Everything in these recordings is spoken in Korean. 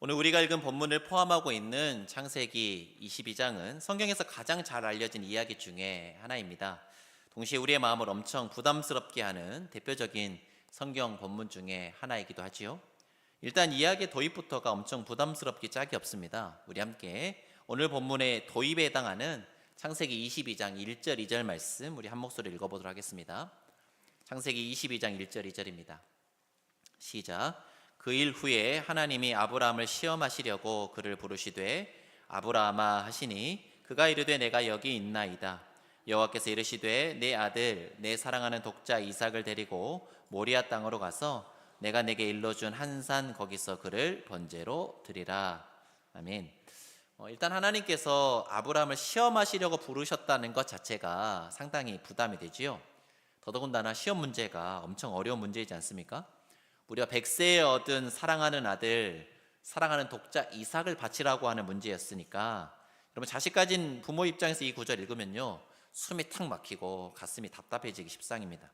오늘 우리가 읽은 본문을 포함하고 있는 창세기 22장은 성경에서 가장 잘 알려진 이야기 중에 하나입니다. 동시에 우리의 마음을 엄청 부담스럽게 하는 대표적인 성경 본문 중에 하나이기도 하지요. 일단 이야기의 도입부터가 엄청 부담스럽기 짝이 없습니다. 우리 함께 오늘 본문의 도입에 해당하는 창세기 22장 1절 2절 말씀 우리 한 목소리 읽어보도록 하겠습니다. 창세기 22장 1절 2절입니다. 시작. 그 일 후에 하나님이 아브라함을 시험하시려고 그를 부르시되 아브라함아 하시니 그가 이르되 내가 여기 있나이다. 여호와께서 이르시되 내 아들 내 사랑하는 독자 이삭을 데리고 모리아 땅으로 가서 내가 내게 일러준 한 산 거기서 그를 번제로 드리라. 아멘. 일단 하나님께서 아브라함을 시험하시려고 부르셨다는 것 자체가 상당히 부담이 되지요. 더더군다나 시험 문제가 엄청 어려운 문제이지 않습니까? 우리가 100세에 얻은 사랑하는 아들, 사랑하는 독자 이삭을 바치라고 하는 문제였으니까 여러분 자식 가진 부모 입장에서 이 구절 읽으면요 숨이 탁 막히고 가슴이 답답해지기 십상입니다.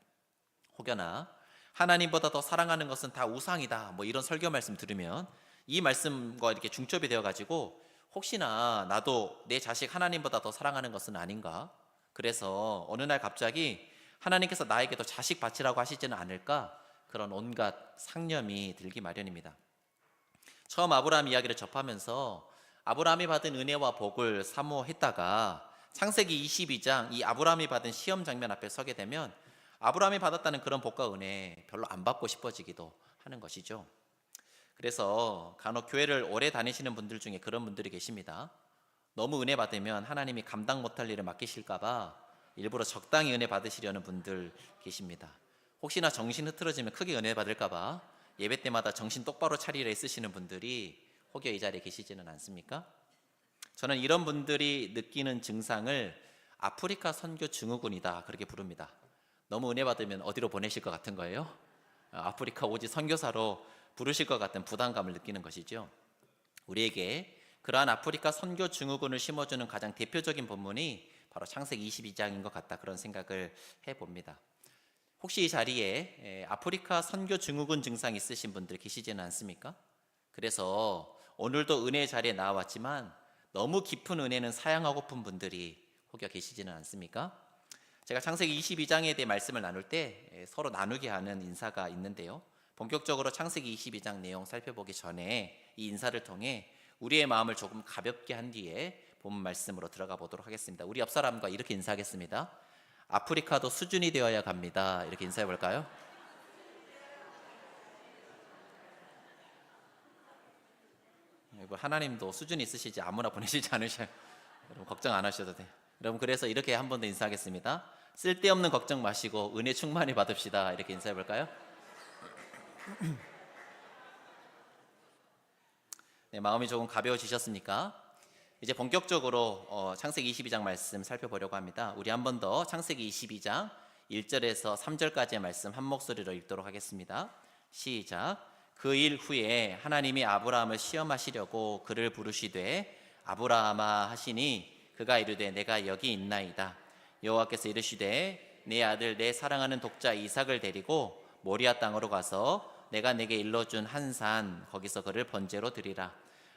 혹여나 하나님보다 더 사랑하는 것은 다 우상이다 뭐 이런 설교 말씀 들으면 이 말씀과 이렇게 중첩이 되어가지고 혹시나 나도 내 자식 하나님보다 더 사랑하는 것은 아닌가, 그래서 어느 날 갑자기 하나님께서 나에게도 자식 바치라고 하시지는 않을까, 그런 온갖 상념이 들기 마련입니다. 처음 아브라함 이야기를 접하면서 아브라함이 받은 은혜와 복을 사모했다가 창세기 22장 이 아브라함이 받은 시험 장면 앞에 서게 되면 아브라함이 받았다는 그런 복과 은혜 별로 안 받고 싶어지기도 하는 것이죠. 그래서 간혹 교회를 오래 다니시는 분들 중에 그런 분들이 계십니다. 너무 은혜 받으면 하나님이 감당 못할 일을 맡기실까 봐 일부러 적당히 은혜 받으시려는 분들 계십니다. 혹시나 정신 흐트러지면 크게 은혜 받을까 봐 예배 때마다 정신 똑바로 차리려 애쓰시는 분들이 혹여 이 자리에 계시지는 않습니까? 저는 이런 분들이 느끼는 증상을 아프리카 선교 증후군이다 그렇게 부릅니다. 너무 은혜 받으면 어디로 보내실 것 같은 거예요? 아프리카 오지 선교사로 부르실 것 같은 부담감을 느끼는 것이죠. 우리에게 그러한 아프리카 선교 증후군을 심어주는 가장 대표적인 본문이 바로 창세기 22장인 것 같다, 그런 생각을 해봅니다. 혹시 이 자리에 아프리카 선교 증후군 증상 있으신 분들 계시지는 않습니까? 그래서 오늘도 은혜의 자리에 나왔지만 너무 깊은 은혜는 사양하고픈 분들이 혹여 계시지는 않습니까? 제가 창세기 22장에 대해 말씀을 나눌 때 서로 나누게 하는 인사가 있는데요, 본격적으로 창세기 22장 내용 살펴보기 전에 이 인사를 통해 우리의 마음을 조금 가볍게 한 뒤에 본문 말씀으로 들어가 보도록 하겠습니다. 우리 옆 사람과 이렇게 인사하겠습니다. 아프리카도 수준이 되어야 갑니다. 이렇게 인사해 볼까요? 하나님도 수준이 있으시지 아무나 보내시지 않으셔요. 여러분 걱정 안 하셔도 돼요. 여러분 그래서 이렇게 한 번 더 인사하겠습니다. 쓸데없는 걱정 마시고 은혜 충만히 받읍시다. 이렇게 인사해 볼까요? 네, 마음이 조금 가벼워지셨습니까? 이제 본격적으로 창세기 22장 말씀 살펴보려고 합니다. 우리 한 번 더 창세기 22장 1절에서 3절까지의 말씀 한 목소리로 읽도록 하겠습니다. 시작. 그 일 후에 하나님이 아브라함을 시험하시려고 그를 부르시되 아브라함아 하시니 그가 이르되 내가 여기 있나이다. 여호와께서 이르시되 내 아들 내 사랑하는 독자 이삭을 데리고 모리아 땅으로 가서 내가 내게 일러준 한 산 거기서 그를 번제로 드리라.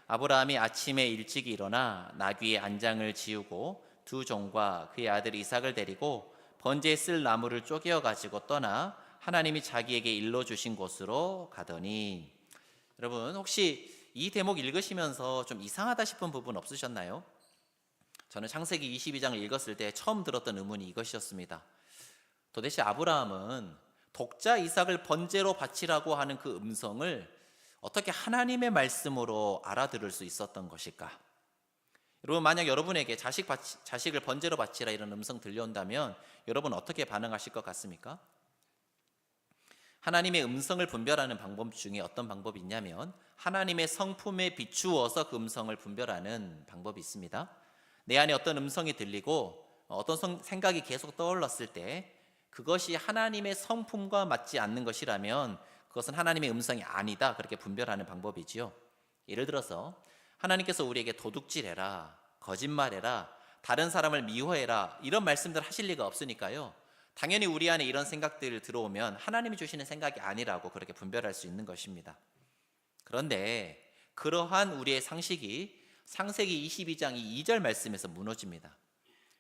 아브라함이 아침에 일찍 일어나 나귀의 안장을 지우고 두 종과 그의 아들 이삭을 데리고 번제에 쓸 나무를 쪼개어 가지고 떠나 하나님이 자기에게 일러주신 곳으로 가더니. 여러분 혹시 이 대목 읽으시면서 좀 이상하다 싶은 부분 없으셨나요? 저는 창세기 22장을 읽었을 때 처음 들었던 의문이 이것이었습니다. 도대체 아브라함은 독자 이삭을 번제로 바치라고 하는 그 음성을 어떻게 하나님의 말씀으로 알아들을 수 있었던 것일까? 여러분 만약 여러분에게 자식을 번제로 바치라 이런 음성 들려온다면 여러분 어떻게 반응하실 것 같습니까? 하나님의 음성을 분별하는 방법 중에 어떤 방법이 있냐면 하나님의 성품에 비추어서 그 음성을 분별하는 방법이 있습니다. 내 안에 어떤 음성이 들리고 어떤 생각이 계속 떠올랐을 때 그것이 하나님의 성품과 맞지 않는 것이라면 그것은 하나님의 음성이 아니다, 그렇게 분별하는 방법이지요. 예를 들어서 하나님께서 우리에게 도둑질해라, 거짓말해라, 다른 사람을 미워해라 이런 말씀들 하실 리가 없으니까요, 당연히 우리 안에 이런 생각들 들어오면 하나님이 주시는 생각이 아니라고 그렇게 분별할 수 있는 것입니다. 그런데 그러한 우리의 상식이 창세기 22장 2절 말씀에서 무너집니다.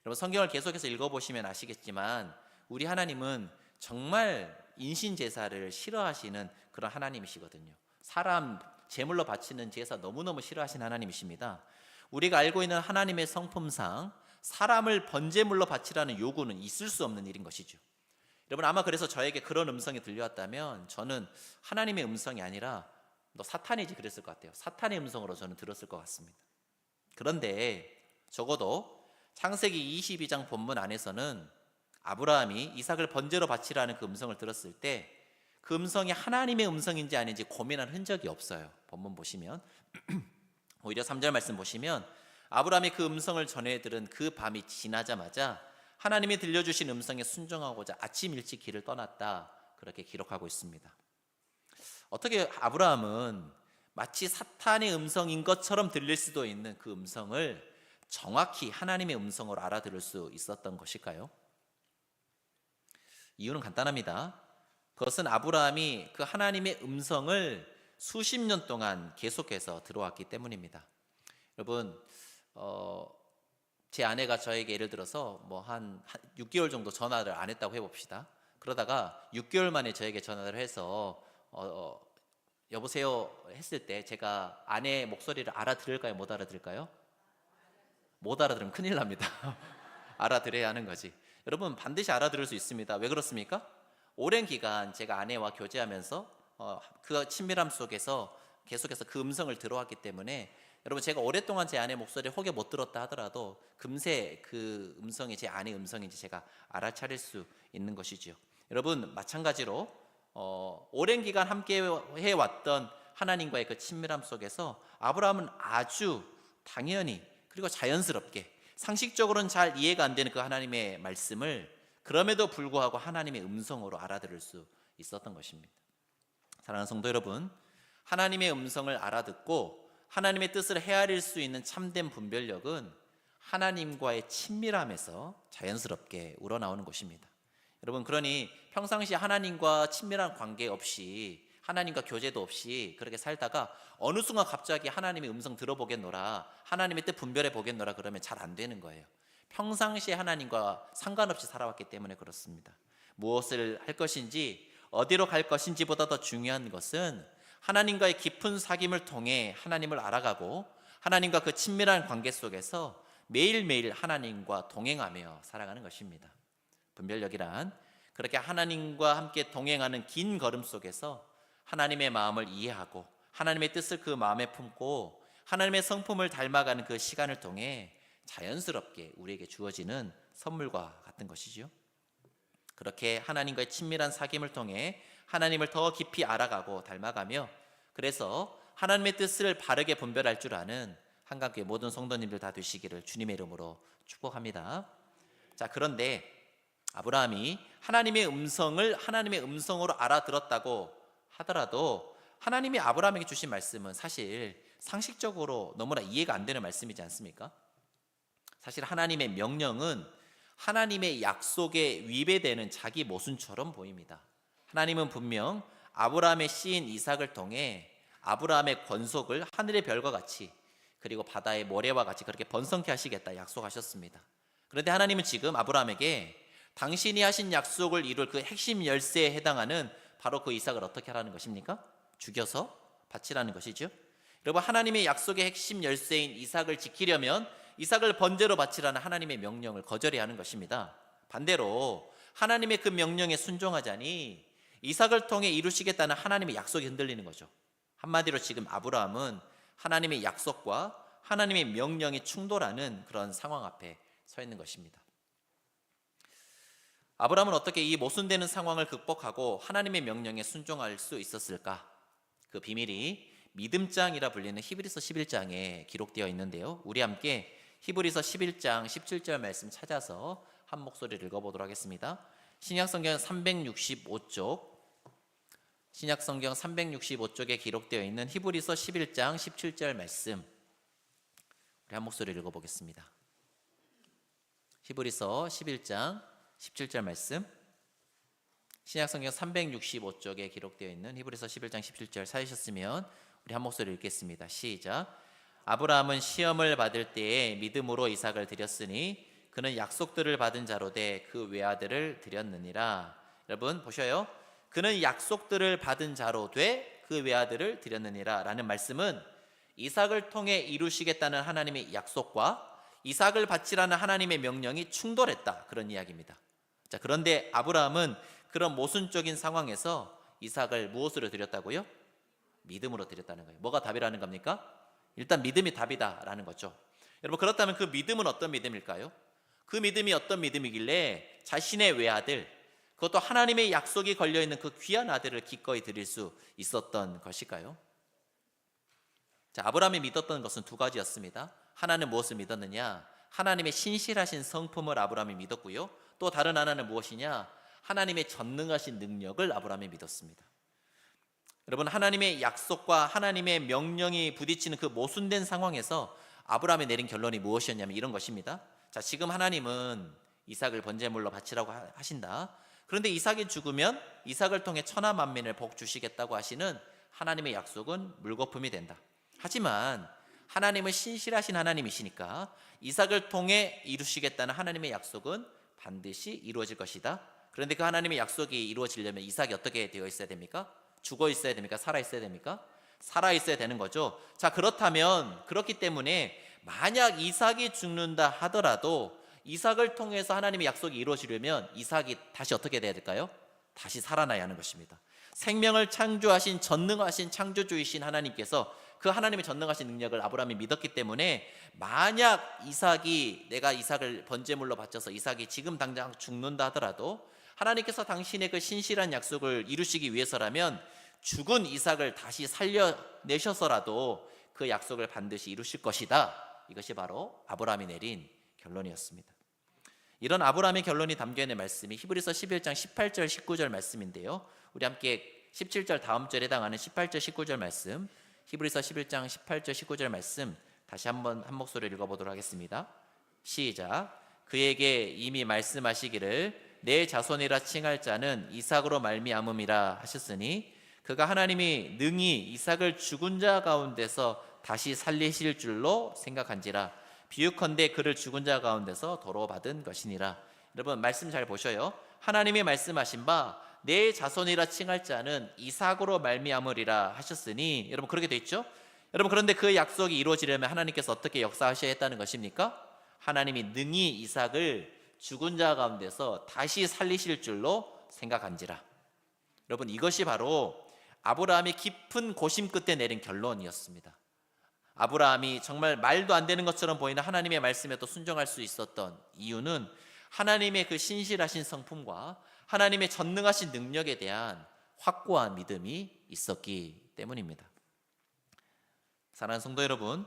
여러분 성경을 계속해서 읽어보시면 아시겠지만 우리 하나님은 정말 인신제사를 싫어하시는 그런 하나님이시거든요. 사람 제물로 바치는 제사 너무너무 싫어하시는 하나님이십니다. 우리가 알고 있는 하나님의 성품상 사람을 번제물로 바치라는 요구는 있을 수 없는 일인 것이죠. 여러분 아마 그래서 저에게 그런 음성이 들려왔다면 저는 하나님의 음성이 아니라 너 사탄이지 그랬을 것 같아요. 사탄의 음성으로 저는 들었을 것 같습니다. 그런데 적어도 창세기 22장 본문 안에서는 아브라함이 이삭을 번제로 바치라는 그 음성을 들었을 때 그 음성이 하나님의 음성인지 아닌지 고민한 흔적이 없어요. 본문 보시면 오히려 3절 말씀 보시면 아브라함이 그 음성을 전해 들은 그 밤이 지나자마자 하나님이 들려주신 음성에 순종하고자 아침 일찍 길을 떠났다, 그렇게 기록하고 있습니다. 어떻게 아브라함은 마치 사탄의 음성인 것처럼 들릴 수도 있는 그 음성을 정확히 하나님의 음성으로 알아들을 수 있었던 것일까요? 이유는 간단합니다. 그것은 아브라함이 그 하나님의 음성을 수십 년 동안 계속해서 들어왔기 때문입니다. 여러분 제 아내가 저에게 예를 들어서 한 6개월 정도 전화를 안 했다고 해봅시다. 그러다가 6개월 만에 저에게 전화를 해서 여보세요 했을 때 제가 아내의 목소리를 알아들을까요? 못 알아들을까요? 못 알아들으면 큰일 납니다. 알아들어야 하는 거지. 여러분 반드시 알아들을 수 있습니다. 왜 그렇습니까? 오랜 기간 제가 아내와 교제하면서 그 친밀함 속에서 계속해서 그 음성을 들어왔기 때문에 여러분 제가 오랫동안 제 아내 목소리를 혹여 못 들었다 하더라도 금세 그 음성이 제 아내 음성인지 제가 알아차릴 수 있는 것이지요. 여러분 마찬가지로 오랜 기간 함께 해왔던 하나님과의 그 친밀함 속에서 아브라함은 아주 당연히 그리고 자연스럽게 상식적으로는 잘 이해가 안 되는 그 하나님의 말씀을 그럼에도 불구하고 하나님의 음성으로 알아들을 수 있었던 것입니다. 사랑하는 성도 여러분, 하나님의 음성을 알아듣고 하나님의 뜻을 헤아릴 수 있는 참된 분별력은 하나님과의 친밀함에서 자연스럽게 우러나오는 것입니다. 여러분 그러니 평상시 하나님과 친밀한 관계 없이 하나님과 교제도 없이 그렇게 살다가 어느 순간 갑자기 하나님의 음성 들어보겠노라, 하나님의 뜻 분별해 보겠노라 그러면 잘 안 되는 거예요. 평상시에 하나님과 상관없이 살아왔기 때문에 그렇습니다. 무엇을 할 것인지 어디로 갈 것인지보다 더 중요한 것은 하나님과의 깊은 사귐을 통해 하나님을 알아가고 하나님과 그 친밀한 관계 속에서 매일매일 하나님과 동행하며 살아가는 것입니다. 분별력이란 그렇게 하나님과 함께 동행하는 긴 걸음 속에서 하나님의 마음을 이해하고 하나님의 뜻을 그 마음에 품고 하나님의 성품을 닮아가는 그 시간을 통해 자연스럽게 우리에게 주어지는 선물과 같은 것이죠. 그렇게 하나님과의 친밀한 사귐을 통해 하나님을 더 깊이 알아가고 닮아가며 그래서 하나님의 뜻을 바르게 분별할 줄 아는 한강교회 모든 성도님들 다 되시기를 주님의 이름으로 축복합니다. 자, 그런데 아브라함이 하나님의 음성을 하나님의 음성으로 알아들었다고 하더라도 하나님이 아브라함에게 주신 말씀은 사실 상식적으로 너무나 이해가 안 되는 말씀이지 않습니까? 사실 하나님의 명령은 하나님의 약속에 위배되는 자기 모순처럼 보입니다. 하나님은 분명 아브라함의 씨인 이삭을 통해 아브라함의 권속을 하늘의 별과 같이 그리고 바다의 모래와 같이 그렇게 번성케 하시겠다 약속하셨습니다. 그런데 하나님은 지금 아브라함에게 당신이 하신 약속을 이룰 그 핵심 열쇠에 해당하는 바로 그 이삭을 어떻게 하라는 것입니까? 죽여서 바치라는 것이죠. 여러분 하나님의 약속의 핵심 열쇠인 이삭을 지키려면 이삭을 번제로 바치라는 하나님의 명령을 거절해야 하는 것입니다. 반대로 하나님의 그 명령에 순종하자니 이삭을 통해 이루시겠다는 하나님의 약속이 흔들리는 거죠. 한마디로 지금 아브라함은 하나님의 약속과 하나님의 명령이 충돌하는 그런 상황 앞에 서 있는 것입니다. 아브라함은 어떻게 이 모순되는 상황을 극복하고 하나님의 명령에 순종할 수 있었을까? 그 비밀이 믿음장이라 불리는 히브리서 11장에 기록되어 있는데요. 우리 함께 히브리서 11장 17절 말씀 찾아서 한 목소리를 읽어보도록 하겠습니다. 신약성경 365쪽 신약성경 365쪽에 기록되어 있는 히브리서 11장 17절 말씀 우리 한 목소리를 읽어보겠습니다. 히브리서 11장 17절 말씀 신약성경 365쪽에 기록되어 있는 히브리서 11장 17절 찾으셨으면 우리 한 목소리 읽겠습니다. 시작. 아브라함은 시험을 받을 때에 믿음으로 이삭을 드렸으니 그는 약속들을 받은 자로 돼 그 외아들을 드렸느니라. 여러분 보셔요. 그는 약속들을 받은 자로 돼 그 외아들을 드렸느니라 라는 말씀은 이삭을 통해 이루시겠다는 하나님의 약속과 이삭을 바치라는 하나님의 명령이 충돌했다, 그런 이야기입니다. 자, 그런데 아브라함은 그런 모순적인 상황에서 이삭을 무엇으로 드렸다고요? 믿음으로 드렸다는 거예요. 뭐가 답이라는 겁니까? 일단 믿음이 답이다라는 거죠. 여러분, 그렇다면 그 믿음은 어떤 믿음일까요? 그 믿음이 어떤 믿음이길래 자신의 외아들, 그것도 하나님의 약속이 걸려있는 그 귀한 아들을 기꺼이 드릴 수 있었던 것일까요? 자, 아브라함이 믿었던 것은 두 가지였습니다. 하나는 무엇을 믿었느냐? 하나님의 신실하신 성품을 아브라함이 믿었고요. 또 다른 하나는 무엇이냐? 하나님의 전능하신 능력을 아브라함이 믿었습니다. 여러분, 하나님의 약속과 하나님의 명령이 부딪히는 그 모순된 상황에서 아브라함이 내린 결론이 무엇이었냐면 이런 것입니다. 자, 지금 하나님은 이삭을 번제물로 바치라고 하신다. 그런데 이삭이 죽으면 이삭을 통해 천하 만민을 복 주시겠다고 하시는 하나님의 약속은 물거품이 된다. 하지만 하나님은 신실하신 하나님이시니까 이삭을 통해 이루시겠다는 하나님의 약속은 반드시 이루어질 것이다. 그런데 그 하나님의 약속이 이루어지려면 이삭이 어떻게 되어 있어야 됩니까? 죽어 있어야 됩니까? 살아 있어야 됩니까? 살아 있어야 되는 거죠. 자, 그렇기 때문에 만약 이삭이 죽는다 하더라도 이삭을 통해서 하나님의 약속이 이루어지려면 이삭이 다시 어떻게 돼야 될까요? 다시 살아나야 하는 것입니다. 생명을 창조하신 전능하신 창조주이신 하나님께서 그 하나님의 전능하신 능력을 아브라함이 믿었기 때문에 만약 내가 이삭을 번제물로 바쳐서 이삭이 지금 당장 죽는다 하더라도 하나님께서 당신의 그 신실한 약속을 이루시기 위해서라면 죽은 이삭을 다시 살려내셔서라도 그 약속을 반드시 이루실 것이다. 이것이 바로 아브라함이 내린 결론이었습니다. 이런 아브라함의 결론이 담겨있는 말씀이 히브리서 11장 18절 19절 말씀인데요, 우리 함께 17절 다음 절에 해당하는 18절 19절 말씀, 히브리서 11장 18절 19절 말씀 다시 한번 한 목소리로 읽어보도록 하겠습니다. 시작. 그에게 이미 말씀하시기를 내 자손이라 칭할 자는 이삭으로 말미암음이라 하셨으니 그가 하나님이 능히 이삭을 죽은 자 가운데서 다시 살리실 줄로 생각한지라. 비유컨대 그를 죽은 자 가운데서 도로 받은 것이니라. 여러분, 말씀 잘 보셔요. 하나님이 말씀하신 바 내 자손이라 칭할 자는 이삭으로 말미암으리라 하셨으니, 여러분 그렇게 돼 있죠? 여러분, 그런데 그 약속이 이루어지려면 하나님께서 어떻게 역사하셔야 했다는 것입니까? 하나님이 능히 이삭을 죽은 자 가운데서 다시 살리실 줄로 생각한지라. 여러분, 이것이 바로 아브라함이 깊은 고심 끝에 내린 결론이었습니다. 아브라함이 정말 말도 안 되는 것처럼 보이는 하나님의 말씀에 또 순종할 수 있었던 이유는 하나님의 그 신실하신 성품과 하나님의 전능하신 능력에 대한 확고한 믿음이 있었기 때문입니다. 사랑하는 성도 여러분,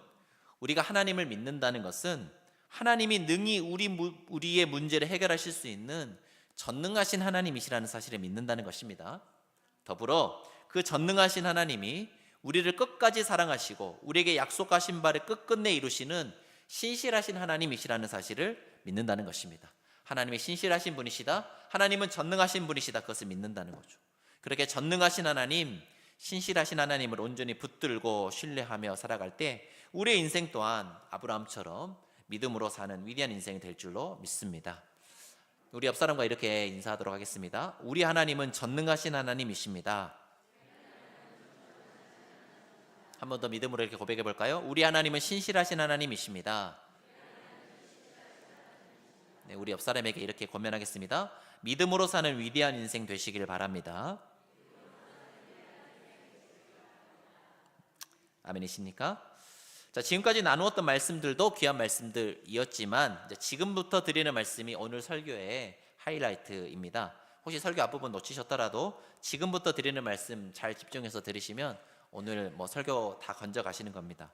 우리가 하나님을 믿는다는 것은 하나님이 능히 우리의 문제를 해결하실 수 있는 전능하신 하나님이시라는 사실을 믿는다는 것입니다. 더불어 그 전능하신 하나님이 우리를 끝까지 사랑하시고 우리에게 약속하신 바를 끝끝내 이루시는 신실하신 하나님이시라는 사실을 믿는다는 것입니다. 하나님이 신실하신 분이시다, 하나님은 전능하신 분이시다, 그것을 믿는다는 거죠. 그렇게 전능하신 하나님, 신실하신 하나님을 온전히 붙들고 신뢰하며 살아갈 때 우리의 인생 또한 아브라함처럼 믿음으로 사는 위대한 인생이 될 줄로 믿습니다. 우리 옆 사람과 이렇게 인사하도록 하겠습니다. 우리 하나님은 전능하신 하나님이십니다. 한 번 더 믿음으로 이렇게 고백해 볼까요? 우리 하나님은 신실하신 하나님이십니다. 네, 우리 옆 사람에게 이렇게 권면하겠습니다. 믿음으로 사는 위대한 인생 되시길 바랍니다. 아멘이십니까? 자, 지금까지 나누었던 말씀들도 귀한 말씀들이었지만 이제 지금부터 드리는 말씀이 오늘 설교의 하이라이트입니다. 혹시 설교 앞부분 놓치셨더라도 지금부터 드리는 말씀 잘 집중해서 들으시면 오늘 설교 다 건져 가시는 겁니다.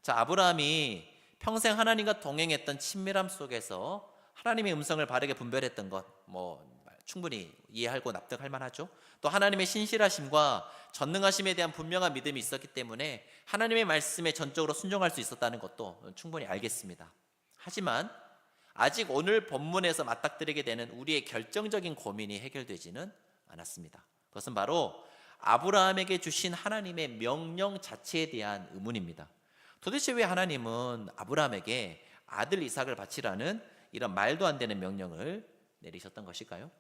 자, 아브라함이 평생 하나님과 동행했던 친밀함 속에서 하나님의 음성을 바르게 분별했던 것 충분히 이해하고 납득할 만하죠. 또 하나님의 신실하심과 전능하심에 대한 분명한 믿음이 있었기 때문에 하나님의 말씀에 전적으로 순종할 수 있었다는 것도 충분히 알겠습니다. 하지만 아직 오늘 본문에서 맞닥뜨리게 되는 우리의 결정적인 고민이 해결되지는 않았습니다. 그것은 바로 아브라함에게 주신 하나님의 명령 자체에 대한 의문입니다. 도대체 왜 하나님은 아브라함에게 아들 이삭을 바치라는 이런 말도 안 되는 명령을 내리셨던 것일까요?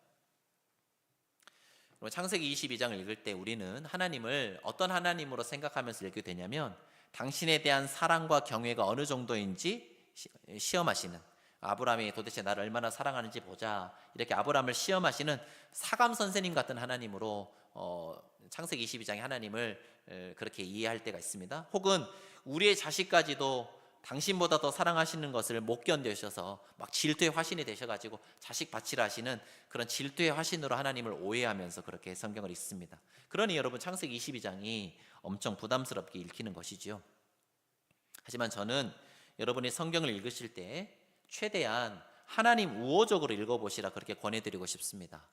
창세기 22장을 읽을 때 우리는 하나님을 어떤 하나님으로 생각하면서 읽게 되냐면 당신에 대한 사랑과 경외가 어느 정도인지 시험하시는, 아브라함이 도대체 나를 얼마나 사랑하는지 보자, 이렇게 아브라함을 시험하시는 사감 선생님 같은 하나님으로 창세기 22장의 하나님을 그렇게 이해할 때가 있습니다. 혹은 우리의 자식까지도 당신보다 더 사랑하시는 것을 못 견디셔서 막 질투의 화신이 되셔가지고 자식 바치라 하시는 그런 질투의 화신으로 하나님을 오해하면서 그렇게 성경을 읽습니다. 그러니 여러분 창세기 22장이 엄청 부담스럽게 읽히는 것이지요. 하지만 저는 여러분이 성경을 읽으실 때 최대한 하나님 우호적으로 읽어보시라 그렇게 권해드리고 싶습니다.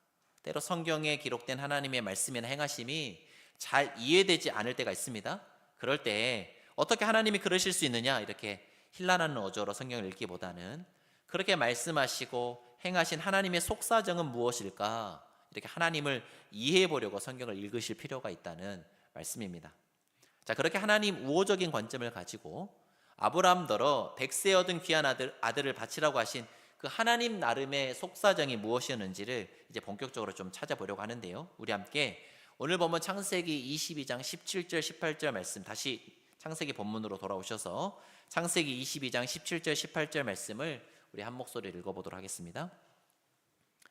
때로 성경에 기록된 하나님의 말씀이나 행하심이 잘 이해되지 않을 때가 있습니다. 그럴 때 어떻게 하나님이 그러실 수 있느냐 이렇게 힐난하는 어조로 성경을 읽기보다는 그렇게 말씀하시고 행하신 하나님의 속사정은 무엇일까, 이렇게 하나님을 이해해 보려고 성경을 읽으실 필요가 있다는 말씀입니다. 자, 그렇게 하나님 우호적인 관점을 가지고 아브라함더러 100세 얻은 귀한 아들을 바치라고 하신 그 하나님 나름의 속사정이 무엇이었는지를 이제 본격적으로 좀 찾아보려고 하는데요. 우리 함께 오늘 보면 창세기 22장 17절 18절 말씀, 다시 창세기 본문으로 돌아오셔서 창세기 22장 17절 18절 말씀을 우리 한 목소리로 읽어보도록 하겠습니다.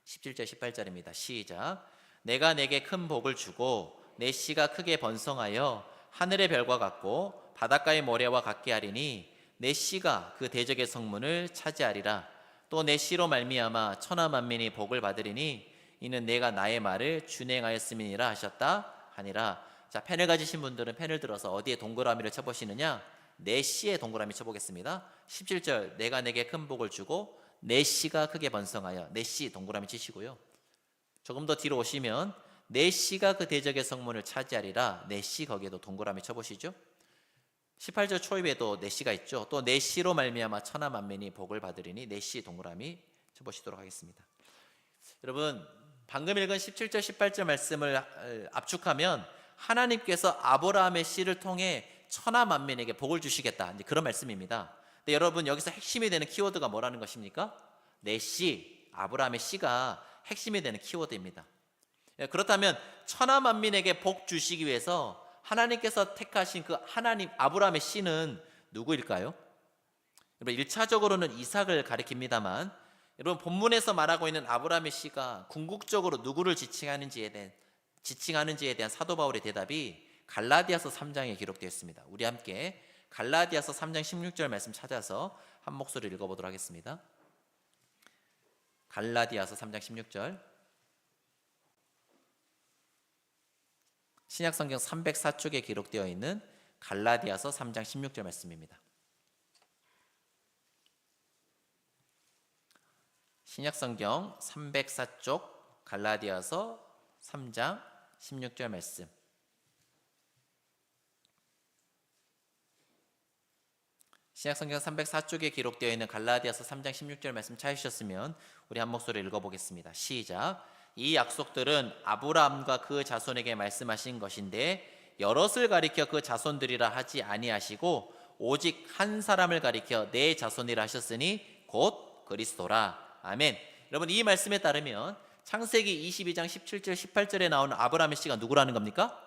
17절 18절입니다. 시작. 내가 내게 큰 복을 주고 내 씨가 크게 번성하여 하늘의 별과 같고 바닷가의 모래와 같게 하리니 내 씨가 그 대적의 성문을 차지하리라. 또 내 씨로 말미암아 천하 만민이 복을 받으리니 이는 내가 나의 말을 준행하였음이니라 하셨다 하니라. 자, 펜을 가지신 분들은 펜을 들어서 어디에 동그라미를 쳐보시느냐? 내 씨에 동그라미 쳐보겠습니다. 17절 내가 내게 큰 복을 주고 내 씨가 크게 번성하여, 내 씨 동그라미 치시고요. 조금 더 뒤로 오시면 내 씨가 그 대적의 성문을 차지하리라. 내 씨 거기에도 동그라미 쳐보시죠. 18절 초입에도 내 씨가 있죠. 또 내 씨로 말미암아 천하 만민이 복을 받으리니 내 씨 동그라미 쳐보시도록 하겠습니다. 여러분 방금 읽은 17절 18절 말씀을 압축하면 하나님께서 아브라함의 씨를 통해 천하 만민에게 복을 주시겠다, 이제 그런 말씀입니다. 근데 여러분 여기서 핵심이 되는 키워드가 뭐라는 것입니까? 내 씨, 아브라함의 씨가 핵심이 되는 키워드입니다. 그렇다면 천하 만민에게 복 주시기 위해서 하나님께서 택하신 그 하나님 아브라함의 씨는 누구일까요? 여러분 1차적으로는 이삭을 가리킵니다만 여러분 본문에서 말하고 있는 아브라함의 씨가 궁극적으로 누구를 지칭하는지에 대한 사도 바울의 대답이 갈라디아서 3장에 기록되어 있습니다. 우리 함께 갈라디아서 3장 16절 말씀 찾아서 한 목소리 읽어보도록 하겠습니다. 갈라디아서 3장 16절, 신약성경 304쪽에 기록되어 있는 갈라디아서 3장 16절 말씀입니다. 신약성경 304쪽 갈라디아서 3장 16절 말씀. 신약성경 304쪽에 기록되어 있는 갈라디아서 3장 16절 말씀 찾으셨으면 우리 한 목소리 읽어보겠습니다. 시작. 이 약속들은 아브라함과 그 자손에게 말씀하신 것인데 여럿을 가리켜 그 자손들이라 하지 아니하시고 오직 한 사람을 가리켜 내 자손이라 하셨으니 곧 그리스도라. 아멘. 여러분 이 말씀에 따르면 창세기 22장 17절 18절에 나오는 아브라함의 씨가 누구라는 겁니까?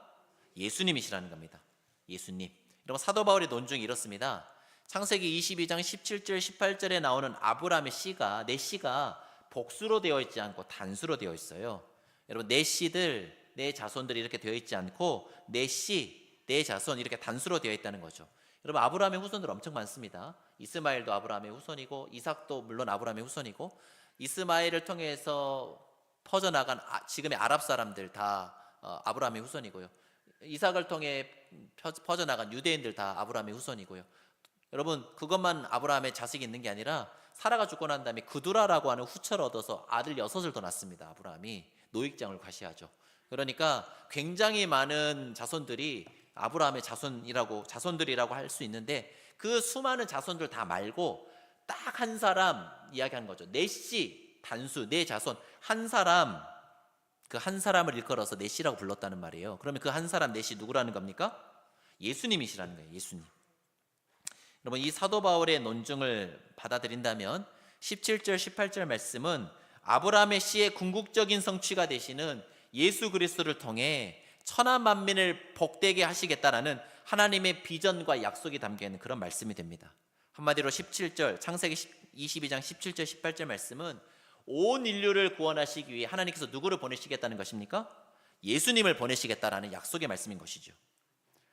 예수님이시라는 겁니다. 예수님. 여러분 사도 바울의 논중이 이렇습니다. 창세기 22장 17절 18절에 나오는 아브라함의 씨가, 내 씨가 복수로 되어 있지 않고 단수로 되어 있어요. 여러분 내 씨들, 내 자손들이 이렇게 되어 있지 않고 내 씨, 내 자손 이렇게 단수로 되어 있다는 거죠. 여러분 아브라함의 후손들 엄청 많습니다. 이스마엘도 아브라함의 후손이고 이삭도 물론 아브라함의 후손이고 이스마엘을 통해서 퍼져나간 지금의 아랍 사람들 다 아브라함의 후손이고요. 이삭을 통해 퍼져나간 유대인들 다 아브라함의 후손이고요. 여러분 그것만 아브라함의 자식이 있는 게 아니라 사라가 죽고 난 다음에 그두라라고 하는 후처를 얻어서 아들 6을 더 낳습니다. 아브라함이 노익장을 과시하죠. 그러니까 굉장히 많은 자손들이 아브라함의 자손들이라고 할 수 있는데 그 수많은 자손들 다 말고 딱 한 사람 이야기한 거죠. 내 씨 단수, 내 자손 한 사람, 그 한 사람을 일컬어서 넷이라고 불렀다는 말이에요. 그러면 그 한 사람 넷이 누구라는 겁니까? 예수님이시라는 거예요. 예수님. 여러분, 이 사도 바울의 논증을 받아들인다면 17절 18절 말씀은 아브라함의 씨의 궁극적인 성취가 되시는 예수 그리스도를 통해 천하 만민을 복되게 하시겠다라는 하나님의 비전과 약속이 담겨 있는 그런 말씀이 됩니다. 한마디로 17절 창세기 22장 17절 18절 말씀은 온 인류를 구원하시기 위해 하나님께서 누구를 보내시겠다는 것입니까? 예수님을 보내시겠다라는 약속의 말씀인 것이죠.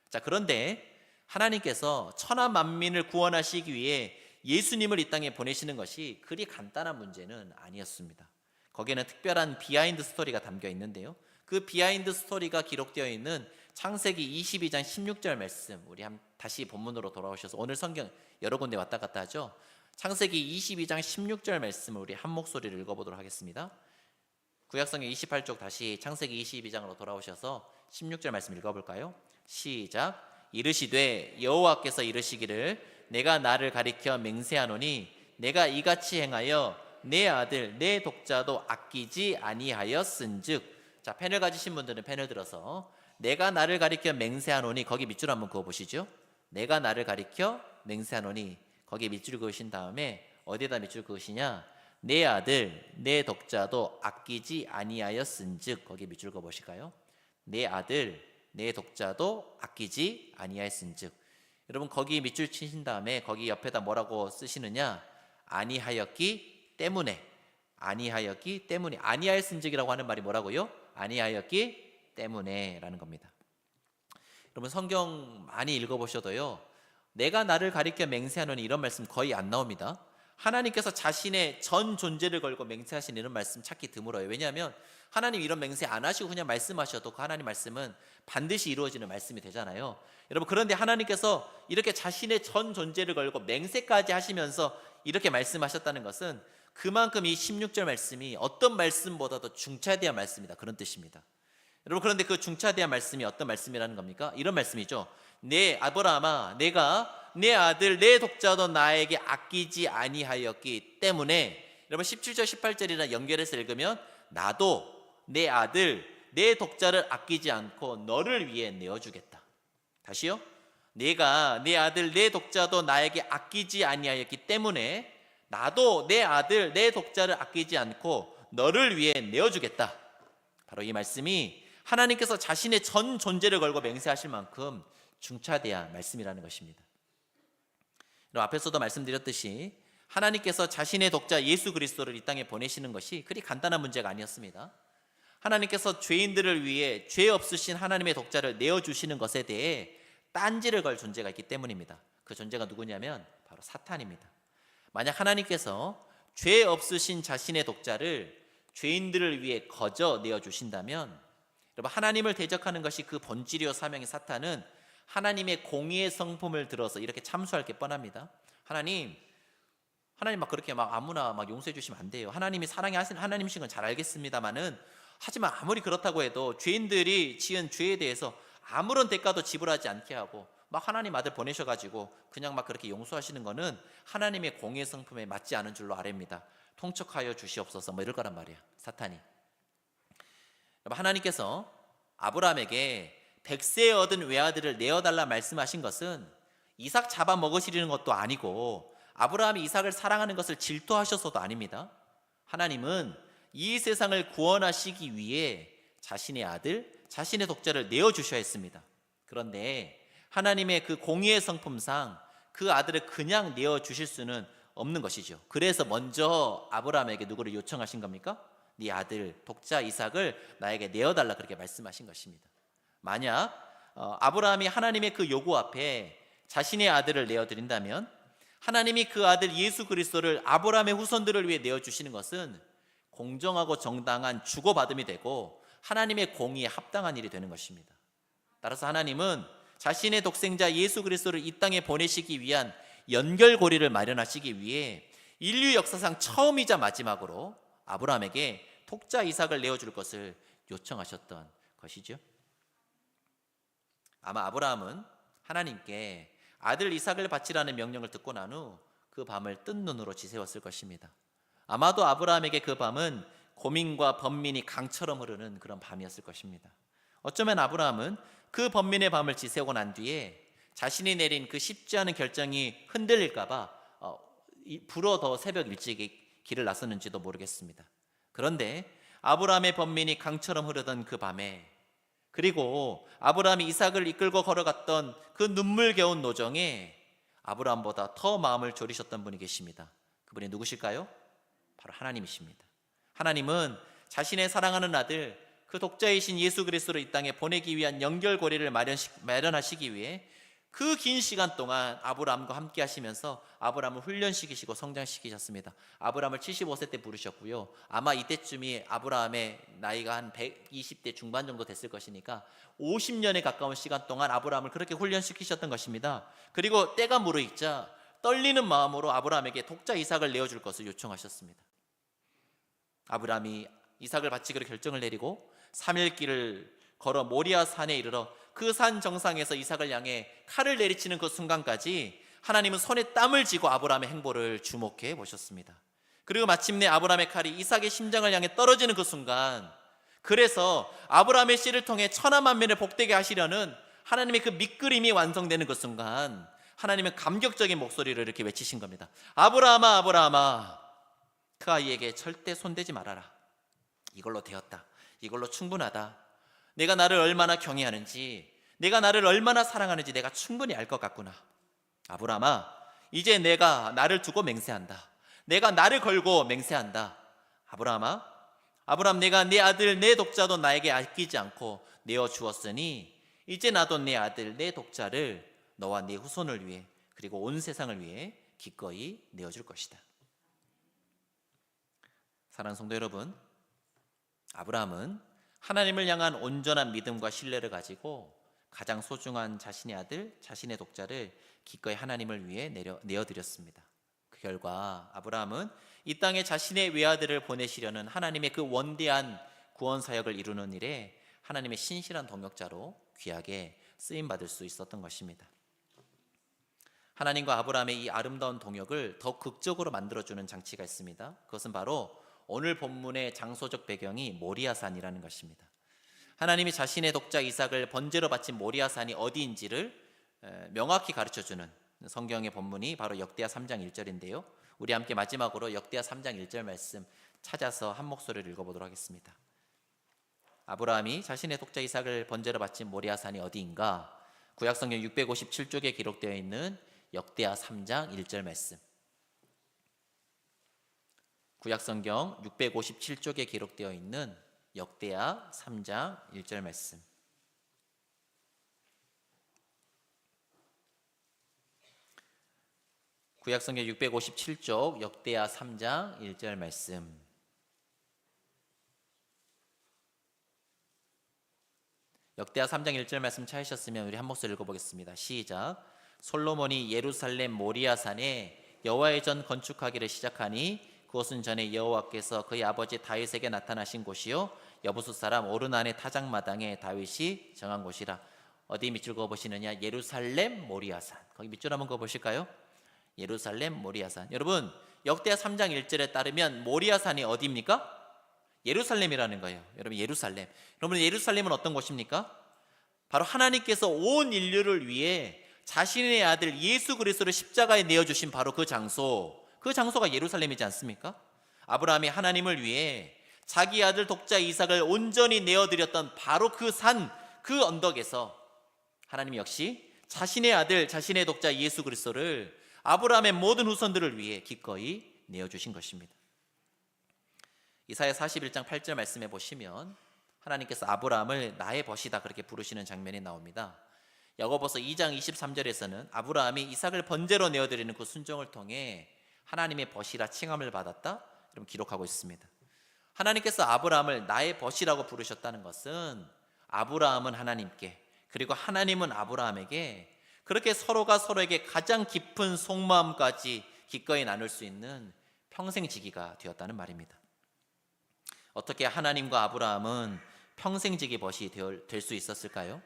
자, 그런데 하나님께서 천하 만민을 구원하시기 위해 예수님을 이 땅에 보내시는 것이 그리 간단한 문제는 아니었습니다. 거기에는 특별한 비하인드 스토리가 담겨 있는데요, 그 비하인드 스토리가 기록되어 있는 창세기 22장 16절 말씀, 우리 다시 본문으로 돌아오셔서 오늘 성경 여러 군데 왔다 갔다 하죠. 창세기 22장 16절 말씀을 우리 한 목소리를 읽어보도록 하겠습니다. 구약성경 28쪽 다시 창세기 22장으로 돌아오셔서 16절 말씀 읽어볼까요? 시작. 이르시되 여호와께서 이르시기를 내가 나를 가리켜 맹세하노니 내가 이같이 행하여 내 아들 내 독자도 아끼지 아니하였은즉. 자, 펜을 가지신 분들은 펜을 들어서 내가 나를 가리켜 맹세하노니, 거기 밑줄 한번 그어 보시죠. 내가 나를 가리켜 맹세하노니, 거기에 밑줄 그으신 다음에 어디에다 밑줄 그으시냐? 내 아들 내 독자도 아끼지 아니하였은즉. 거기에 밑줄 그어 보실까요? 내 아들 내 독자도 아끼지 아니하였은즉. 여러분, 거기 밑줄 치신 다음에 거기 옆에다 뭐라고 쓰시느냐? 아니하였기 때문에. 아니하였기 때문에. 아니하였은즉이라고 하는 말이 뭐라고요? 아니하였기 때문에 라는 겁니다. 여러분, 성경 많이 읽어보셔도요, 내가 나를 가리켜 맹세하노니 이런 말씀 거의 안 나옵니다. 하나님께서 자신의 전 존재를 걸고 맹세하신 이런 말씀 찾기 드물어요. 왜냐하면 하나님 이런 맹세 안 하시고 그냥 말씀하셔도 그 하나님 말씀은 반드시 이루어지는 말씀이 되잖아요. 여러분, 그런데 하나님께서 이렇게 자신의 전 존재를 걸고 맹세까지 하시면서 이렇게 말씀하셨다는 것은 그만큼 이 16절 말씀이 어떤 말씀보다도 중차대한 말씀이다, 그런 뜻입니다. 여러분, 그런데 그 중차대한 말씀이 어떤 말씀이라는 겁니까? 이런 말씀이죠. 내 아브라함아, 내가 내 아들 내 독자도 나에게 아끼지 아니하였기 때문에. 여러분, 17절 18절이랑 연결해서 읽으면 나도 내 아들 내 독자를 아끼지 않고 너를 위해 내어주겠다. 다시요. 내가 내 아들 내 독자도 나에게 아끼지 아니하였기 때문에 나도 내 아들 내 독자를 아끼지 않고 너를 위해 내어주겠다. 바로 이 말씀이 하나님께서 자신의 전 존재를 걸고 맹세하실 만큼 중차대한 말씀이라는 것입니다. 앞에서도 말씀드렸듯이 하나님께서 자신의 독자 예수 그리스도를 이 땅에 보내시는 것이 그리 간단한 문제가 아니었습니다. 하나님께서 죄인들을 위해 죄 없으신 하나님의 독자를 내어주시는 것에 대해 딴지를 걸 존재가 있기 때문입니다. 그 존재가 누구냐면 바로 사탄입니다. 만약 하나님께서 죄 없으신 자신의 독자를 죄인들을 위해 거저 내어주신다면, 여러분, 하나님을 대적하는 것이 그 본질이요 사명인 사탄은 하나님의 공의의 성품을 들어서 이렇게 참수할 게 뻔합니다. 하나님 막 그렇게 막 아무나 막 용서해 주시면 안 돼요. 하나님이 사랑하시는 하나님이신 건 잘 알겠습니다만은, 하지만 아무리 그렇다고 해도 죄인들이 지은 죄에 대해서 아무런 대가도 지불하지 않게 하고 막 하나님 아들 보내셔가지고 그냥 막 그렇게 용서하시는 거는 하나님의 공의의 성품에 맞지 않은 줄로 아뢰입니다. 통촉하여 주시옵소서, 뭐 이럴 거란 말이야, 사탄이. 하나님께서 아브라함에게 100세 얻은 외아들을 내어달라 말씀하신 것은 이삭 잡아먹으시려는 것도 아니고 아브라함이 이삭을 사랑하는 것을 질투하셔서도 아닙니다. 하나님은 이 세상을 구원하시기 위해 자신의 아들, 자신의 독자를 내어주셔야 했습니다. 그런데 하나님의 그 공의의 성품상 그 아들을 그냥 내어주실 수는 없는 것이죠. 그래서 먼저 아브라함에게 누구를 요청하신 겁니까? 네 아들 독자 이삭을 나에게 내어달라, 그렇게 말씀하신 것입니다. 만약 아브라함이 하나님의 그 요구 앞에 자신의 아들을 내어드린다면 하나님이 그 아들 예수 그리스도를 아브라함의 후손들을 위해 내어주시는 것은 공정하고 정당한 주고받음이 되고 하나님의 공의에 합당한 일이 되는 것입니다. 따라서 하나님은 자신의 독생자 예수 그리스도를 이 땅에 보내시기 위한 연결고리를 마련하시기 위해 인류 역사상 처음이자 마지막으로 아브라함에게 독자 이삭을 내어줄 것을 요청하셨던 것이죠. 아마 아브라함은 하나님께 아들 이삭을 바치라는 명령을 듣고 난 후 그 밤을 뜬 눈으로 지새웠을 것입니다. 아마도 아브라함에게 그 밤은 고민과 번민이 강처럼 흐르는 그런 밤이었을 것입니다. 어쩌면 아브라함은 그 번민의 밤을 지새우고 난 뒤에 자신이 내린 그 쉽지 않은 결정이 흔들릴까봐 불어 더 새벽 일찍 길을 나섰는지도 모르겠습니다. 그런데 아브라함의 번민이 강처럼 흐르던 그 밤에, 그리고 아브라함이 이삭을 이끌고 걸어갔던 그 눈물겨운 노정에 아브라함보다 더 마음을 졸이셨던 분이 계십니다. 그분이 누구실까요? 바로 하나님이십니다. 하나님은 자신의 사랑하는 아들, 그 독자이신 예수 그리스도를 이 땅에 보내기 위한 연결고리를 마련하시기 위해 그 긴 시간 동안 아브라함과 함께 하시면서 아브라함을 훈련시키시고 성장시키셨습니다. 아브라함을 75세 때 부르셨고요. 아마 이때쯤이 아브라함의 나이가 한 120대 중반 정도 됐을 것이니까 50년에 가까운 시간 동안 아브라함을 그렇게 훈련시키셨던 것입니다. 그리고 때가 무르익자 떨리는 마음으로 아브라함에게 독자 이삭을 내어줄 것을 요청하셨습니다. 아브라함이 이삭을 바치기로 결정을 내리고 3일 길을 걸어 모리아 산에 이르러 그 산 정상에서 이삭을 향해 칼을 내리치는 그 순간까지 하나님은 손에 땀을 쥐고 아브라함의 행보를 주목해 보셨습니다. 그리고 마침내 아브라함의 칼이 이삭의 심장을 향해 떨어지는 그 순간, 그래서 아브라함의 씨를 통해 천하 만민을 복되게 하시려는 하나님의 그 밑그림이 완성되는 그 순간, 하나님은 감격적인 목소리를 이렇게 외치신 겁니다. 아브라함아, 아브라함아, 그 아이에게 절대 손대지 말아라. 이걸로 되었다. 이걸로 충분하다. 내가 나를 얼마나 경외하는지, 내가 나를 얼마나 사랑하는지 내가 충분히 알 것 같구나. 아브라함아, 이제 내가 나를 두고 맹세한다. 내가 나를 걸고 맹세한다. 아브라함아, 아브라함, 내가 내 아들 내 독자도 나에게 아끼지 않고 내어 주었으니 이제 나도 내 아들 내 독자를 너와 네 후손을 위해, 그리고 온 세상을 위해 기꺼이 내어줄 것이다. 사랑하는 성도 여러분, 아브라함은 하나님을 향한 온전한 믿음과 신뢰를 가지고 가장 소중한 자신의 아들, 자신의 독자를 기꺼이 하나님을 위해 내어드렸습니다. 그 결과 아브라함은 이 땅에 자신의 외아들을 보내시려는 하나님의 그 원대한 구원 사역을 이루는 일에 하나님의 신실한 동역자로 귀하게 쓰임받을 수 있었던 것입니다. 하나님과 아브라함의 이 아름다운 동역을 더 극적으로 만들어주는 장치가 있습니다. 그것은 바로 오늘 본문의 장소적 배경이 모리아산이라는 것입니다. 하나님이 자신의 독자 이삭을 번제로 바친 모리아산이 어디인지를 명확히 가르쳐주는 성경의 본문이 바로 역대하 3장 1절인데요. 우리 함께 마지막으로 역대하 3장 1절 말씀 찾아서 한 목소리를 읽어보도록 하겠습니다. 아브라함이 자신의 독자 이삭을 번제로 바친 모리아산이 어디인가? 구약성경 657쪽에 기록되어 있는 역대하 3장 1절 말씀. 구약성경 657쪽에 기록되어 있는 역대하 3장 1절 말씀. 구약성경 657쪽 역대하 3장 1절 말씀. 역대하 3장 1절 말씀 찾으셨으면 우리 한 목소리 읽어보겠습니다. 시작. 솔로몬이 예루살렘 모리아산에 여호와의 전 건축하기를 시작하니 그곳은 전에 여호와께서 그의 아버지 다윗에게 나타나신 곳이요 여부수 사람 오르난의 타작마당에 다윗이 정한 곳이라. 어디 밑줄 그어보시느냐? 예루살렘 모리아산. 거기 밑줄 한번 그어보실까요? 예루살렘 모리아산. 여러분, 역대하 3장 1절에 따르면 모리아산이 어디입니까? 예루살렘이라는 거예요. 여러분, 예루살렘. 여러분, 예루살렘은 어떤 곳입니까? 바로 하나님께서 온 인류를 위해 자신의 아들 예수 그리스도를 십자가에 내어주신 바로 그 장소가 예루살렘이지 않습니까? 아브라함이 하나님을 위해 자기 아들 독자 이삭을 온전히 내어드렸던 바로 그 산, 그 언덕에서 하나님 역시 자신의 아들, 자신의 독자 예수 그리스도를 아브라함의 모든 후손들을 위해 기꺼이 내어주신 것입니다. 이사야 41장 8절 말씀해 보시면 하나님께서 아브라함을 나의 벗이다 그렇게 부르시는 장면이 나옵니다. 야고보서 2장 23절에서는 아브라함이 이삭을 번제로 내어드리는 그 순종을 통해 하나님의 벗이라 칭함을 받았다 이렇게 기록하고 있습니다. 하나님께서 아브라함을 나의 벗이라고 부르셨다는 것은 아브라함은 하나님께, 그리고 하나님은 아브라함에게 그렇게 서로가 서로에게 가장 깊은 속마음까지 기꺼이 나눌 수 있는 평생지기가 되었다는 말입니다. 어떻게 하나님과 아브라함은 평생지기 벗이 될 수 있었을까요?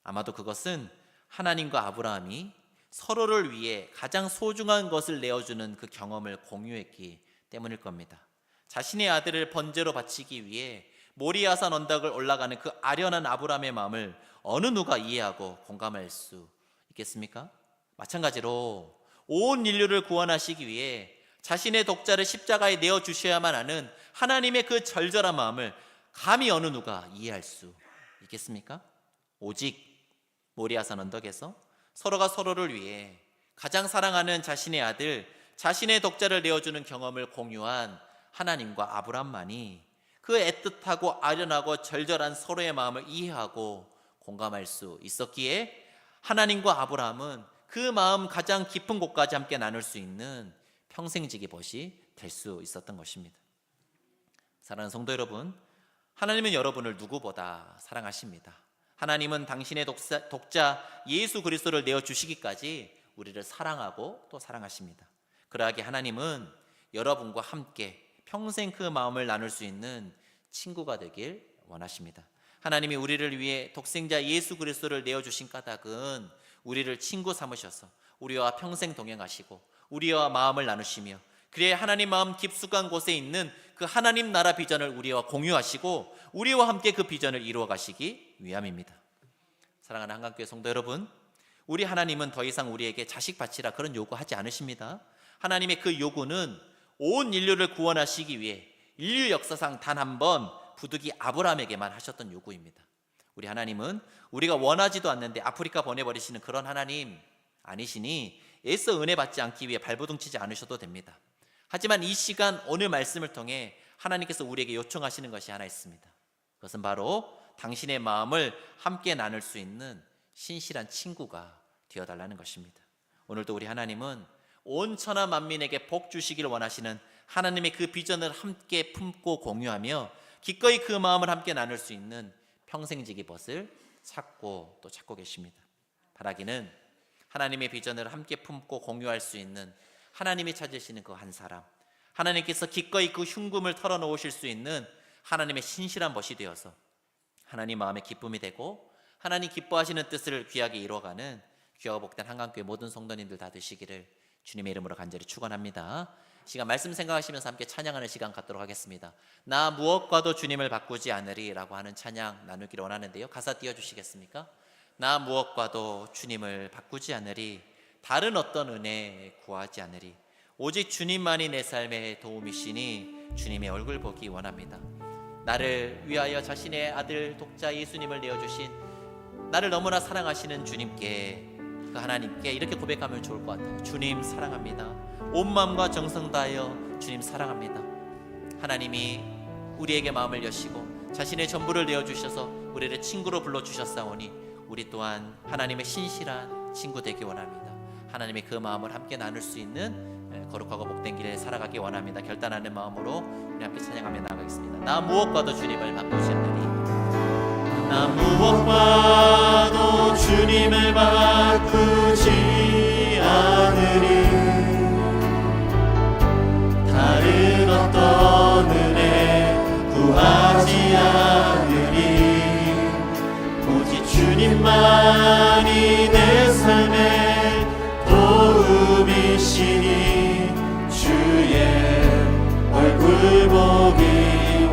아마도 그것은 하나님과 아브라함이 서로를 위해 가장 소중한 것을 내어주는 그 경험을 공유했기 때문일 겁니다. 자신의 아들을 번제로 바치기 위해 모리아산 언덕을 올라가는 그 아련한 아브라함의 마음을 어느 누가 이해하고 공감할 수 있겠습니까? 마찬가지로 온 인류를 구원하시기 위해 자신의 독자를 십자가에 내어주셔야만 하는 하나님의 그 절절한 마음을 감히 어느 누가 이해할 수 있겠습니까? 오직 모리아산 언덕에서 서로가 서로를 위해 가장 사랑하는 자신의 아들, 자신의 독자를 내어주는 경험을 공유한 하나님과 아브라함만이 그 애틋하고 아련하고 절절한 서로의 마음을 이해하고 공감할 수 있었기에 하나님과 아브라함은 그 마음 가장 깊은 곳까지 함께 나눌 수 있는 평생지기 벗이 될 수 있었던 것입니다. 사랑하는 성도 여러분, 하나님은 여러분을 누구보다 사랑하십니다. 하나님은 당신의 독자 예수 그리스도를 내어주시기까지 우리를 사랑하고 또 사랑하십니다. 그러하게 하나님은 여러분과 함께 평생 그 마음을 나눌 수 있는 친구가 되길 원하십니다. 하나님이 우리를 위해 독생자 예수 그리스도를 내어주신 까닭은 우리를 친구 삼으셔서 우리와 평생 동행하시고 우리와 마음을 나누시며 그래야 하나님 마음 깊숙한 곳에 있는 그 하나님 나라 비전을 우리와 공유하시고 우리와 함께 그 비전을 이루어 가시기 위함입니다. 사랑하는 한강교회 성도 여러분, 우리 하나님은 더 이상 우리에게 자식 바치라 그런 요구하지 않으십니다. 하나님의 그 요구는 온 인류를 구원하시기 위해 인류 역사상 단 한 번 부득이 아브라함에게만 하셨던 요구입니다. 우리 하나님은 우리가 원하지도 않는데 아프리카 보내버리시는 그런 하나님 아니시니 애써 은혜 받지 않기 위해 발버둥 치지 않으셔도 됩니다. 하지만 이 시간 오늘 말씀을 통해 하나님께서 우리에게 요청하시는 것이 하나 있습니다. 그것은 바로 당신의 마음을 함께 나눌 수 있는 신실한 친구가 되어달라는 것입니다. 오늘도 우리 하나님은 온 천하 만민에게 복 주시길 원하시는 하나님의 그 비전을 함께 품고 공유하며 기꺼이 그 마음을 함께 나눌 수 있는 평생지기 벗을 찾고 또 찾고 계십니다. 바라기는 하나님의 비전을 함께 품고 공유할 수 있는 하나님이 찾으시는 그 한 사람, 하나님께서 기꺼이 그 흉금을 털어놓으실 수 있는 하나님의 신실한 벗이 되어서 하나님 마음의 기쁨이 되고 하나님 기뻐하시는 뜻을 귀하게 이루어가는 귀하고 복된 한강교회 모든 성도님들 다 되시기를 주님의 이름으로 간절히 축원합니다. 시간 말씀 생각하시면서 함께 찬양하는 시간 갖도록 하겠습니다. 나 무엇과도 주님을 바꾸지 않으리 라고 하는 찬양 나누기를 원하는데요, 가사 띄워주시겠습니까? 나 무엇과도 주님을 바꾸지 않으리, 다른 어떤 은혜 구하지 않으리, 오직 주님만이 내 삶의 도움이시니 주님의 얼굴 보기 원합니다. 나를 위하여 자신의 아들 독자 예수님을 내어주신 나를 너무나 사랑하시는 주님께, 그 하나님께 이렇게 고백하면 좋을 것 같아요. 주님 사랑합니다. 온 마음과 정성 다하여 주님 사랑합니다. 하나님이 우리에게 마음을 여시고 자신의 전부를 내어주셔서 우리를 친구로 불러주셨사오니 우리 또한 하나님의 신실한 친구 되기 원합니다. 하나님의 그 마음을 함께 나눌 수 있는 거룩하고 복된 길에 살아가기 원합니다. 결단하는 마음으로 우리 함께 찬양하며 나가겠습니다. 나 무엇과도 주님을 바꾸지 않으리, 나 무엇과도 주님을 바꾸지 않으리, 다른 어떤 은혜 구하지 않으리, 오직 주님만이 내 삶의 도움이시니 주의 얼굴 보기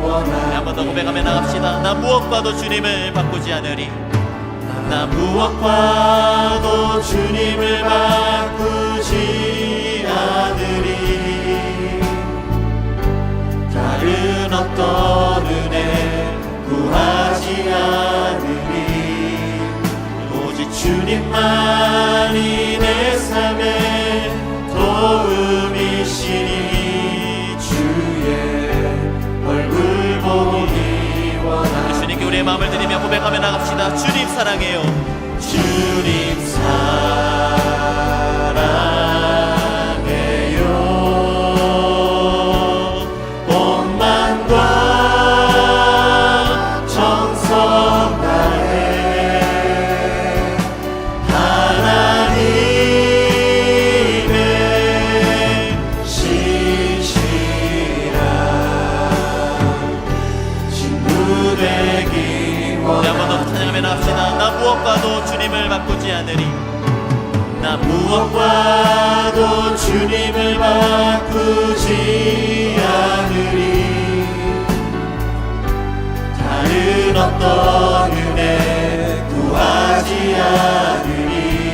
원하니. 한 번 더 고백하며 나갑시다. 나 무엇과도 주님을 바꾸지 않으리, 나 무엇과도 주님을 바꾸지 않으리, 다른 어떤 은혜 구하지 않으리, 오직 주님만이 내 삶의 도움이시니 주의 얼굴 보기 원하니. 주님께 우리의 마음을 드리며 고백하며 나갑시다. 주님 사랑해요. 주님 사랑해요. 온 마음과 정성 다해 하나님의 신실한 친구 되기 원합니다. 한 번 더 찬양하며 나갑시다. 나 무엇과도 주님을 바꾸지 않으리, 나 무엇과도 주님을 바꾸지 않으리, 다른 어떤 은혜 구하지 않으리.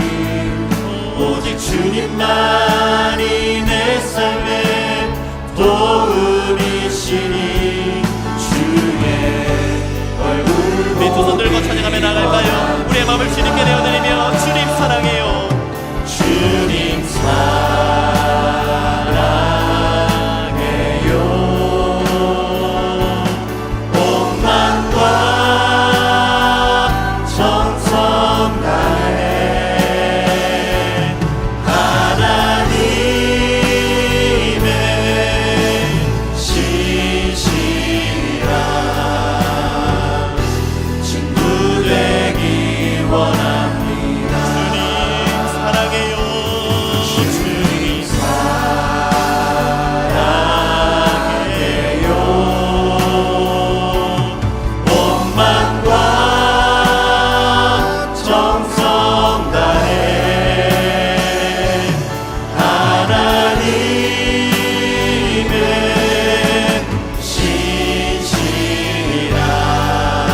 오직 주님만이 내 삶의 도움이시니 주의 얼굴 우리 두 손 들고 찬양하며 나갈까요? 우리의 마음을 주님께 내어드리며 주님 사랑해요. 주님 사랑해요. 온 마음과 정성 다해 하나님의 신실한 친구 되기 원합니다. 주님 사랑해요. 주님 사랑해요. 온 마음과 정성 다해 하나님의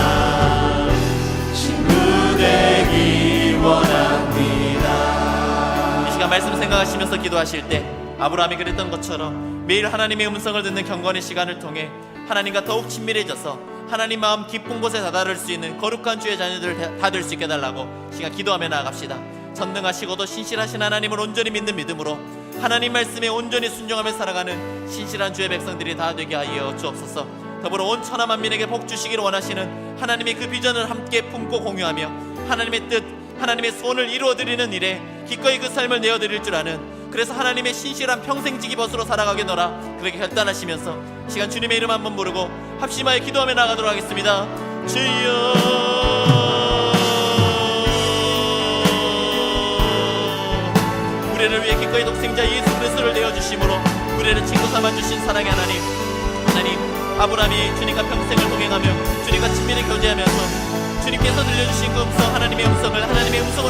신실한 친구 되기 원합니다. 이 시간 말씀 생각하시면서 기도하실 때 아브라함이 그랬던 것처럼 매일 하나님의 음성을 듣는 경건의 시간을 통해 하나님과 더욱 친밀해져서 하나님 마음 깊은 곳에 다다를 수 있는 거룩한 주의 자녀들 다 될 수 있게 해달라고 시간 기도하며 나아갑시다. 전능하시고도 신실하신 하나님을 온전히 믿는 믿음으로 하나님 말씀에 온전히 순종하며 살아가는 신실한 주의 백성들이 다 되게 하여 주옵소서. 더불어 온 천하 만민에게 복 주시기를 원하시는 하나님의 그 비전을 함께 품고 공유하며 하나님의 뜻, 하나님의 소원을 이루어드리는 일에 기꺼이 그 삶을 내어드릴 줄 아는, 그래서 하나님의 신실한 평생지기 벗으로 살아가겠노라 그렇게 결단하시면서 시간 주님의 이름 한번 부르고 합심하여 기도하며 나가도록 하겠습니다. 주여 우리를 위해 기꺼이 독생자 예수 그리스도를 내어주심으로 우리를 친구 삼아주신 사랑의 하나님, 하나님 아브라함이 주님과 평생을 동행하며 주님과 친밀히 교제하면서 주님께서 들려주신 그 음성, 하나님의 음성을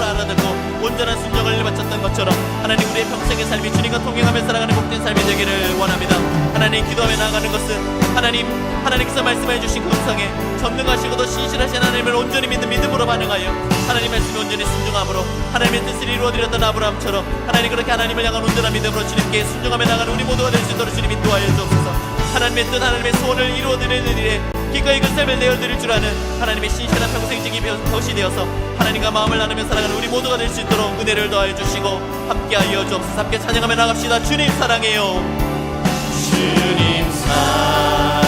알아듣고 온전한 순종을 바쳤던 것처럼 하나님 우리의 평생의 삶이 주님과 동행하며 살아가는 복된 삶이 되기를 원합니다. 하나님 기도하며 나아가는 것은 하나님께서 말씀해 주신 그 음성에 전능하시고도 신실하신 하나님을 온전히 믿는 믿음으로 반응하여 하나님 말씀에 온전히 순종함으로 하나님의 뜻을 이루어드렸던 아브라함처럼 하나님 그렇게 하나님을 향한 온전한 믿음으로 주님께 순종하며 나가는 우리 모두가 될 수 있도록 주님 인도하여 주옵소서. 하나님의 뜻, 하나님의 소원을 이루어드리는 일에 기꺼이 그 삶을 내어드릴 줄 아는 하나님의 신실한 평생직이 벗이 되어서 하나님과 마음을 나누며 살아가는 우리 모두가 될 수 있도록 은혜를 더하여 주시고 함께하여 주옵소서. 함께 찬양하며 나갑시다. 주님 사랑해요. 주님 사랑.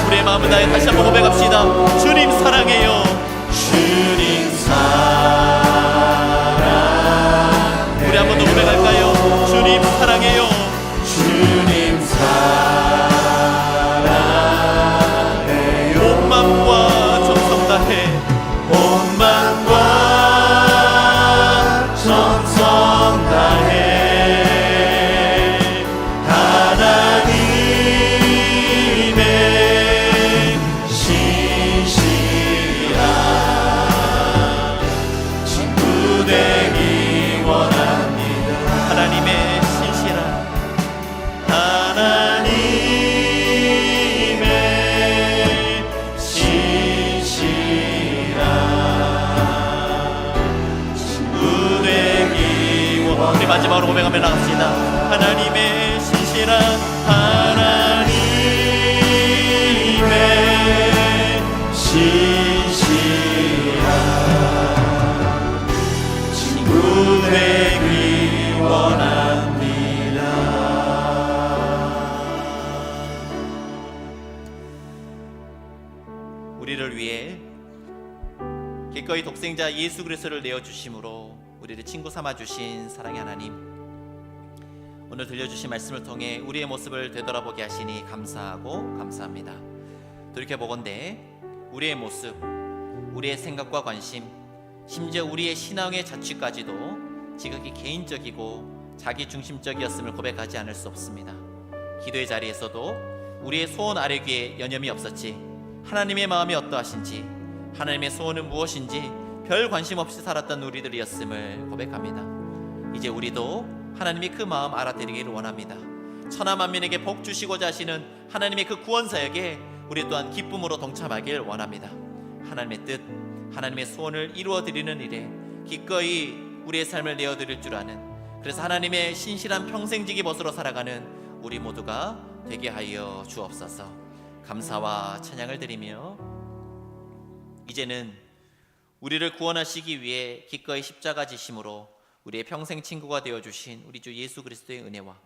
우리의 마음을 다해 다시 한번 고백합시다. 주님 사랑해요. 주님 사랑. 우리 한 번 더 고백할까요? 주님 사랑해요. 주님 사랑해요. 온 마음과 정성 다해 온 마음과 정성 다해 하나님의 신실한 친구 되기 원합니다. 하나님의 신실한 우리 마지막으로 고백하며 나갑시다. 하나님의 신실한 하나님의 신실한 친구 되기 원합니다. 우리를 위해 기꺼이 독생자 예수 그리스도를 내어주심으로 우리를 친구 삼아주신 사랑의 하나님, 오늘 들려주신 말씀을 통해 우리의 모습을 되돌아보게 하시니 감사하고 감사합니다. 돌이켜보건대 우리의 모습, 우리의 생각과 관심, 심지어 우리의 신앙의 자취까지도 지극히 개인적이고 자기중심적이었음을 고백하지 않을 수 없습니다. 기도의 자리에서도 우리의 소원 아뢰기에 여념이 없었지, 하나님의 마음이 어떠하신지, 하나님의 소원은 무엇인지 별 관심 없이 살았던 우리들이었음을 고백합니다. 이제 우리도 하나님이 그 마음 알아드리기를 원합니다. 천하 만민에게 복 주시고자 하시는 하나님의 그 구원 사역에 우리 또한 기쁨으로 동참하길 원합니다. 하나님의 뜻, 하나님의 소원을 이루어드리는 일에 기꺼이 우리의 삶을 내어드릴 줄 아는, 그래서 하나님의 신실한 평생지기 벗으로 살아가는 우리 모두가 되게 하여 주옵소서. 감사와 찬양을 드리며 이제는 우리를 구원하시기 위해 기꺼이 십자가 지심으로 우리의 평생 친구가 되어주신 우리 주 예수 그리스도의 은혜와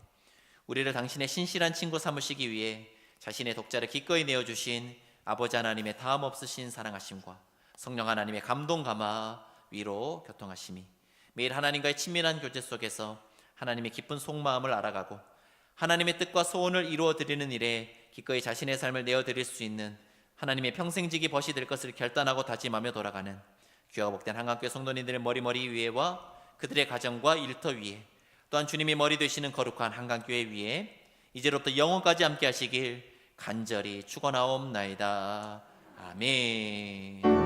우리를 당신의 신실한 친구 삼으시기 위해 자신의 독자를 기꺼이 내어주신 아버지 하나님의 다음 없으신 사랑하심과 성령 하나님의 감동 감화 위로 교통하심이 매일 하나님과의 친밀한 교제 속에서 하나님의 깊은 속마음을 알아가고 하나님의 뜻과 소원을 이루어 드리는 일에 기꺼이 자신의 삶을 내어드릴 수 있는 하나님의 평생지기 벗이 될 것을 결단하고 다짐하며 돌아가는 귀하고 복된 한강교회 성도님들의 머리 위에와 그들의 가정과 일터 위에, 또한 주님이 머리 되시는 거룩한 한강교회 위에 이제로부터 영원까지 함께 하시길 간절히 축원하옵나이다. 아멘.